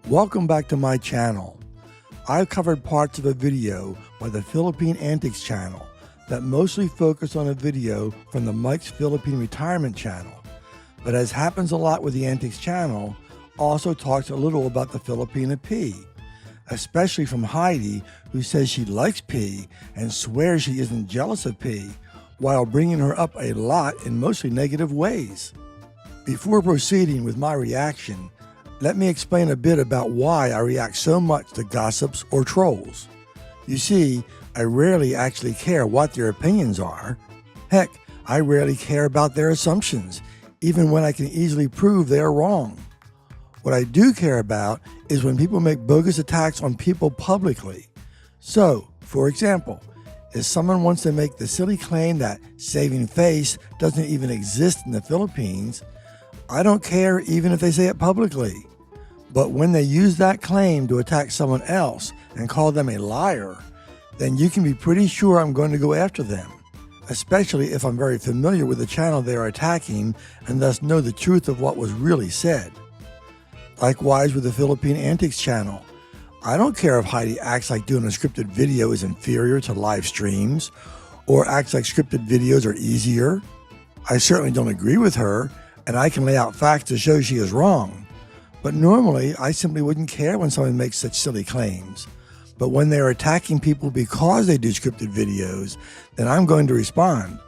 Welcome back to my channel. I've covered parts of a video by the Philippine Antics channel that mostly focus on a video from the Mike's Philippine Retirement channel, but as happens a lot with the Antics channel, also talks a little about the Filipina P, especially from Heidi, who says she likes P and swears she isn't jealous of P, while bringing her up a lot in mostly negative ways. Before proceeding with my reaction, let me explain a bit about why I react so much to gossips or trolls. You see, I rarely actually care what their opinions are. Heck, I rarely care about their assumptions, even when I can easily prove they are wrong. What I do care about is when people make bogus attacks on people publicly. So, for example, if someone wants to make the silly claim that saving face doesn't even exist in the Philippines, I don't care even if they say it publicly. But when they use that claim to attack someone else and call them a liar, then you can be pretty sure I'm going to go after them, especially if I'm very familiar with the channel they are attacking and thus know the truth of what was really said. Likewise with the Philippine Antics channel. I don't care if Heidi acts like doing a scripted video is inferior to live streams, or acts like scripted videos are easier. I certainly don't agree with her, and I can lay out facts to show she is wrong. But normally, I simply wouldn't care when someone makes such silly claims. But when they are attacking people because they do scripted videos, then I'm going to respond.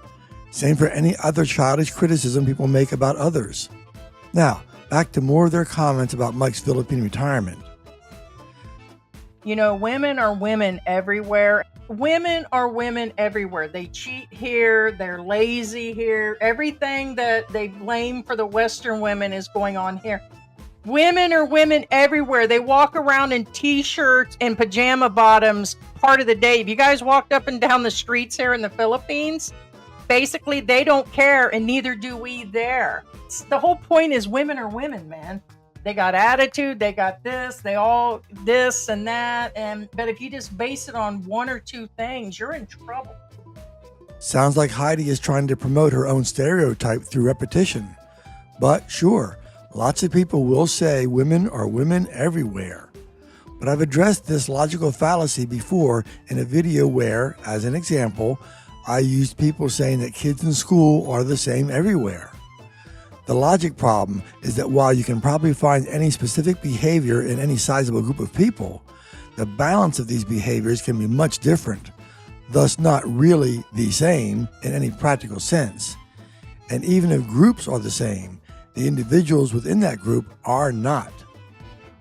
Same for any other childish criticism people make about others. Now, back to more of their comments about Mike's Philippine retirement. You know, women are women everywhere. Women are women everywhere. They cheat here, they're lazy here. Everything that they blame for the Western women is going on here. Women are women everywhere. They walk around in t-shirts and pajama bottoms part of the day. If you guys walked up and down the streets here in the Philippines, basically they don't care, and neither do we there. The whole point is women are women, man. They got attitude, they got this, they all this and that, but if you just base it on one or two things, you're in trouble. Sounds like Heidi is trying to promote her own stereotype through repetition. But sure, lots of people will say women are women everywhere. But I've addressed this logical fallacy before in a video where, as an example, I used people saying that kids in school are the same everywhere. The logic problem is that while you can probably find any specific behavior in any sizable group of people, the balance of these behaviors can be much different, thus not really the same in any practical sense. And even if groups are the same, the individuals within that group are not.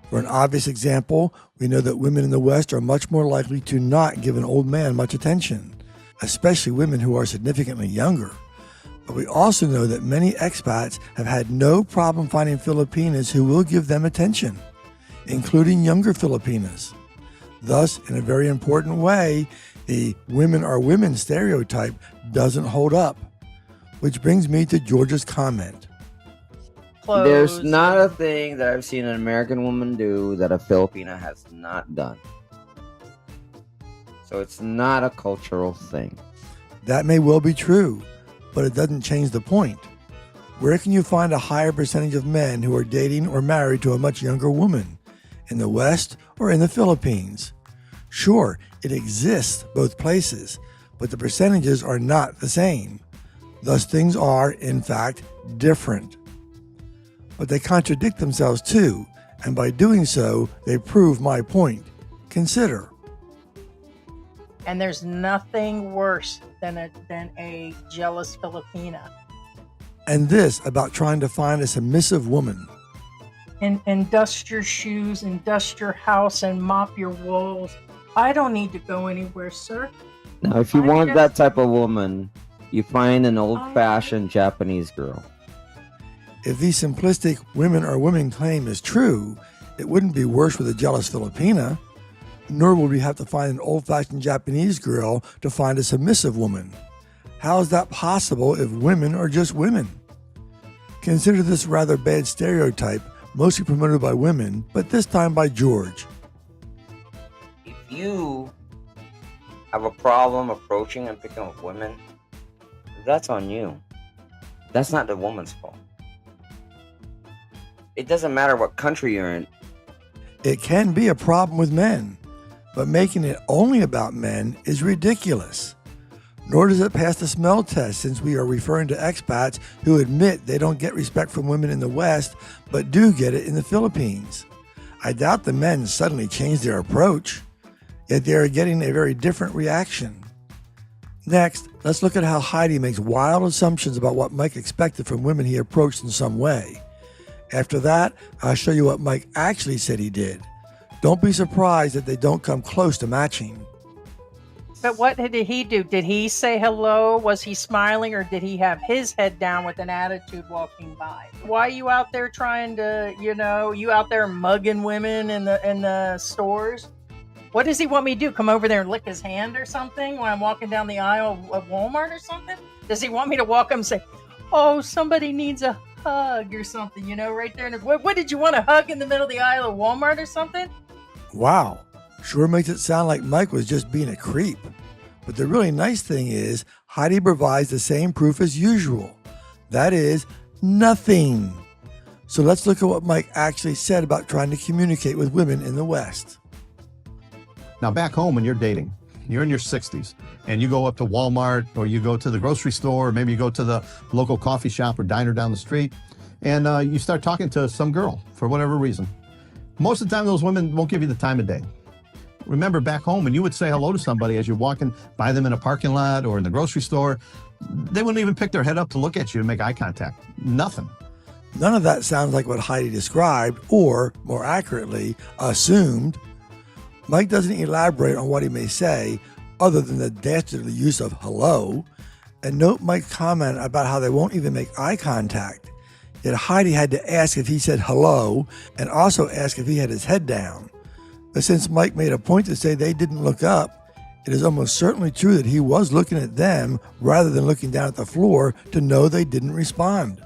For an obvious example, we know that women in the West are much more likely to not give an old man much attention, especially women who are significantly younger. But we also know that many expats have had no problem finding Filipinas who will give them attention, including younger Filipinas. Thus, in a very important way, the women are women stereotype doesn't hold up. Which brings me to George's comment. There's not a thing that I've seen an American woman do that a Filipina has not done. So it's not a cultural thing. That may well be true, but it doesn't change the point. Where can you find a higher percentage of men who are dating or married to a much younger woman? In the West or in the Philippines? Sure, it exists both places, but the percentages are not the same. Thus things are, in fact, different. But they contradict themselves too, and by doing so, they prove my point. Consider. And there's nothing worse than a jealous Filipina. And this about trying to find a submissive woman. And dust your shoes and dust your house and mop your walls. I don't need to go anywhere, sir. Now, if you want that type of woman, you find an old-fashioned Japanese girl. If the simplistic women are women claim is true, it wouldn't be worse with a jealous Filipina, nor would we have to find an old-fashioned Japanese girl to find a submissive woman. How is that possible if women are just women? Consider this rather bad stereotype, mostly promoted by women, but this time by George. If you have a problem approaching and picking up women, that's on you. That's not the woman's fault. It doesn't matter what country you're in. It can be a problem with men, but making it only about men is ridiculous. Nor does it pass the smell test, since we are referring to expats who admit they don't get respect from women in the West, but do get it in the Philippines. I doubt the men suddenly changed their approach, yet they are getting a very different reaction. Next, let's look at how Heidi makes wild assumptions about what Mike expected from women he approached in some way. After that, I'll show you what Mike actually said he did. Don't be surprised that they don't come close to matching. But what did he do? Did he say hello? Was he smiling, or did he have his head down with an attitude walking by? Why are you out there trying to, you out there mugging women in the stores? What does he want me to do? Come over there and lick his hand or something when I'm walking down the aisle of Walmart or something? Does he want me to walk up and say, oh, somebody needs a hug or something, right there? What did you want to hug in the middle of the aisle of Walmart or something? Wow, sure makes it sound like Mike was just being a creep. But the really nice thing is, Heidi provides the same proof as usual. That is, nothing. So let's look at what Mike actually said about trying to communicate with women in the West. Now, back home when you're dating, you're in your 60s, and you go up to Walmart, or you go to the grocery store, or maybe you go to the local coffee shop or diner down the street, and you start talking to some girl for whatever reason. Most of the time, those women won't give you the time of day. Remember, back home, when you would say hello to somebody as you're walking by them in a parking lot or in the grocery store, they wouldn't even pick their head up to look at you and make eye contact. Nothing. None of that sounds like what Heidi described, or, more accurately, assumed. Mike doesn't elaborate on what he may say, other than the dastardly use of hello. And note Mike's comment about how they won't even make eye contact. Yet Heidi had to ask if he said hello, and also ask if he had his head down. But since Mike made a point to say they didn't look up, it is almost certainly true that he was looking at them rather than looking down at the floor to know they didn't respond.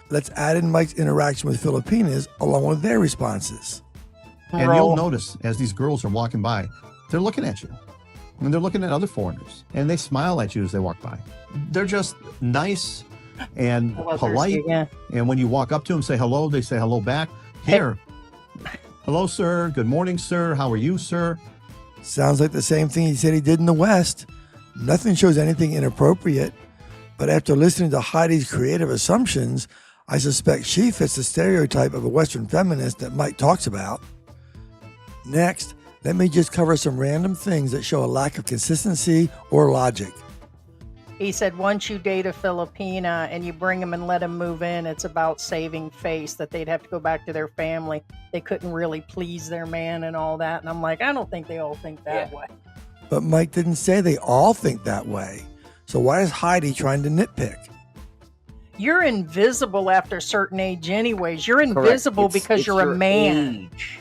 Let's add in Mike's interaction with Filipinas along with their responses. And you'll notice as these girls are walking by, they're looking at you. And they're looking at other foreigners. And they smile at you as they walk by. They're just nice and polite. Yeah. And when you walk up to them, say hello, they say hello back. Here. Hello, sir. Good morning, sir. How are you, sir? Sounds like the same thing he said he did in the West. Nothing shows anything inappropriate. But after listening to Heidi's creative assumptions, I suspect she fits the stereotype of a Western feminist that Mike talks about. Next, let me just cover some random things that show a lack of consistency or logic. He said once you date a Filipina and you bring them and let them move in, it's about saving face, that they'd have to go back to their family. They couldn't really please their man and all that. And I'm like, I don't think they all think that way. But Mike didn't say they all think that way. So why is Heidi trying to nitpick? You're invisible after a certain age anyways. You're invisible because you're a man. Age.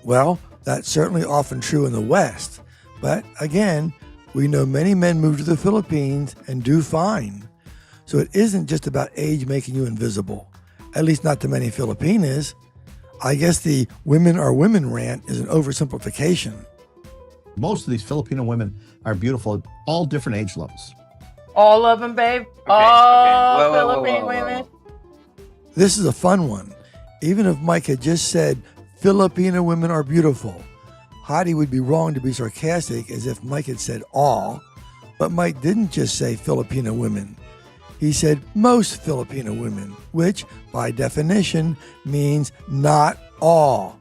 Well, that's certainly often true in the West. But again, we know many men move to the Philippines and do fine. So it isn't just about age making you invisible, at least not to many Filipinas. I guess the women are women rant is an oversimplification. Most of these Filipino women are beautiful at all different age levels. All of them, babe. All Philippine women. This is a fun one. Even if Mike had just said Filipino women are beautiful, Heidi would be wrong to be sarcastic as if Mike had said all. But Mike didn't just say Filipino women. He said most Filipino women, which by definition means not all.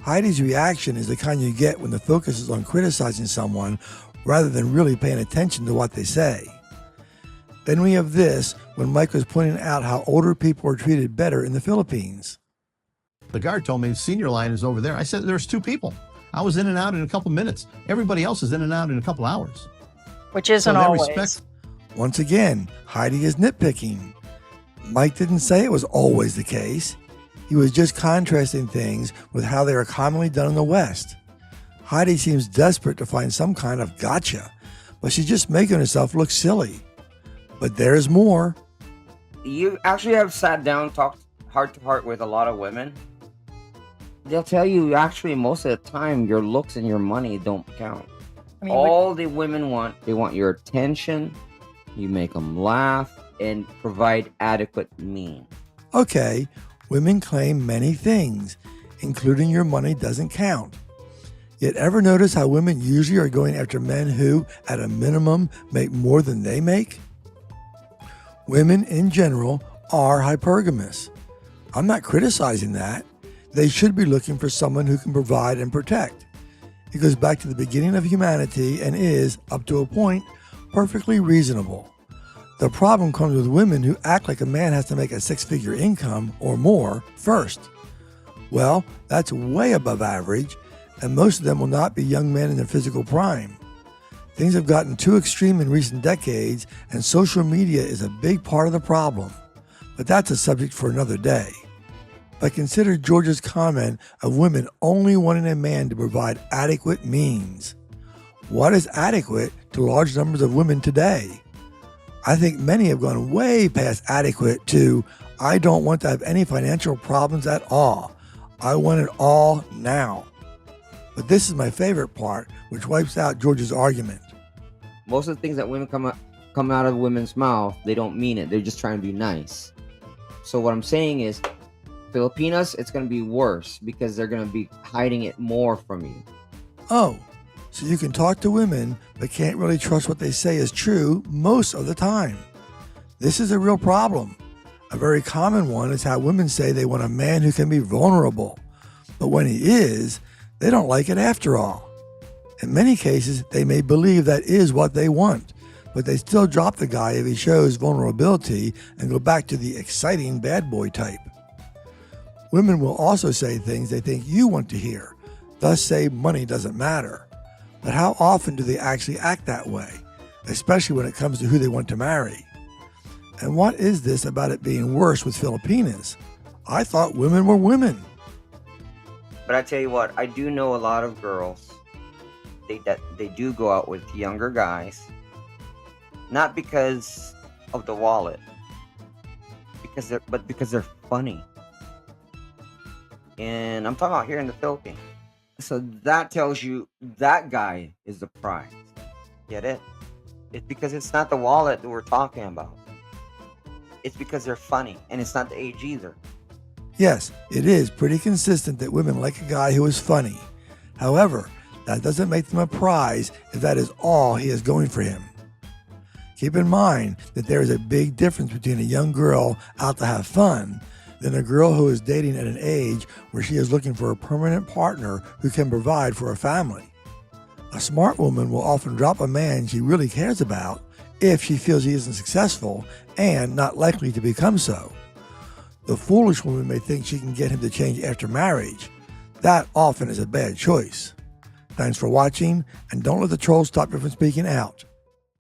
Heidi's reaction is the kind you get when the focus is on criticizing someone rather than really paying attention to what they say. Then we have this when Mike was pointing out how older people are treated better in the Philippines. The guard told me the senior line is over there. I said, there's 2 people. I was in and out in a couple minutes. Everybody else is in and out in a couple hours. Which isn't always. Once again, Heidi is nitpicking. Mike didn't say it was always the case. He was just contrasting things with how they are commonly done in the West. Heidi seems desperate to find some kind of gotcha, but she's just making herself look silly. But there's more. You actually have sat down, talked heart to heart with a lot of women. They'll tell you actually most of the time your looks and your money don't count. I mean, all the women want, they want your attention, you make them laugh, and provide adequate means. Okay, women claim many things. including your money, doesn't count. Yet ever notice how women usually are going after men who, at a minimum, make more than they make? Women in general are hypergamous. I'm not criticizing that. They should be looking for someone who can provide and protect. It goes back to the beginning of humanity and is, up to a point, perfectly reasonable. The problem comes with women who act like a man has to make a six-figure income or more first. Well, that's way above average, and most of them will not be young men in their physical prime. Things have gotten too extreme in recent decades, and social media is a big part of the problem. But that's a subject for another day. But consider George's comment of women only wanting a man to provide adequate means. What is adequate to large numbers of women today? I think many have gone way past adequate to, I don't want to have any financial problems at all. I want it all now. But this is my favorite part, which wipes out George's argument. Most of the things that women come out of women's mouth, they don't mean it. They're just trying to be nice. So what I'm saying is, Filipinas, it's going to be worse because they're going to be hiding it more from you. Oh, so you can talk to women but can't really trust what they say is true most of the time. This is a real problem. A very common one is how women say they want a man who can be vulnerable. But when he is, they don't like it after all. In many cases, they may believe that is what they want, but they still drop the guy if he shows vulnerability and go back to the exciting bad boy type. Women will also say things they think you want to hear, thus say money doesn't matter. But how often do they actually act that way, especially when it comes to who they want to marry? And what is this about it being worse with Filipinas? I thought women were women. But I tell you what, I do know a lot of girls that they do go out with younger guys, not because of the wallet, but because they're funny. And I'm talking about here in the Philippines. So that tells you that guy is the prize. Get it? It's because it's not the wallet that we're talking about. It's because they're funny, and it's not the age either. Yes, it is pretty consistent that women like a guy who is funny. However, that doesn't make them a prize if that is all he is going for him. Keep in mind that there is a big difference between a young girl out to have fun than a girl who is dating at an age where she is looking for a permanent partner who can provide for a family. A smart woman will often drop a man she really cares about if she feels he isn't successful and not likely to become so. The foolish woman may think she can get him to change after marriage. That often is a bad choice. Thanks for watching, and don't let the trolls stop you from speaking out.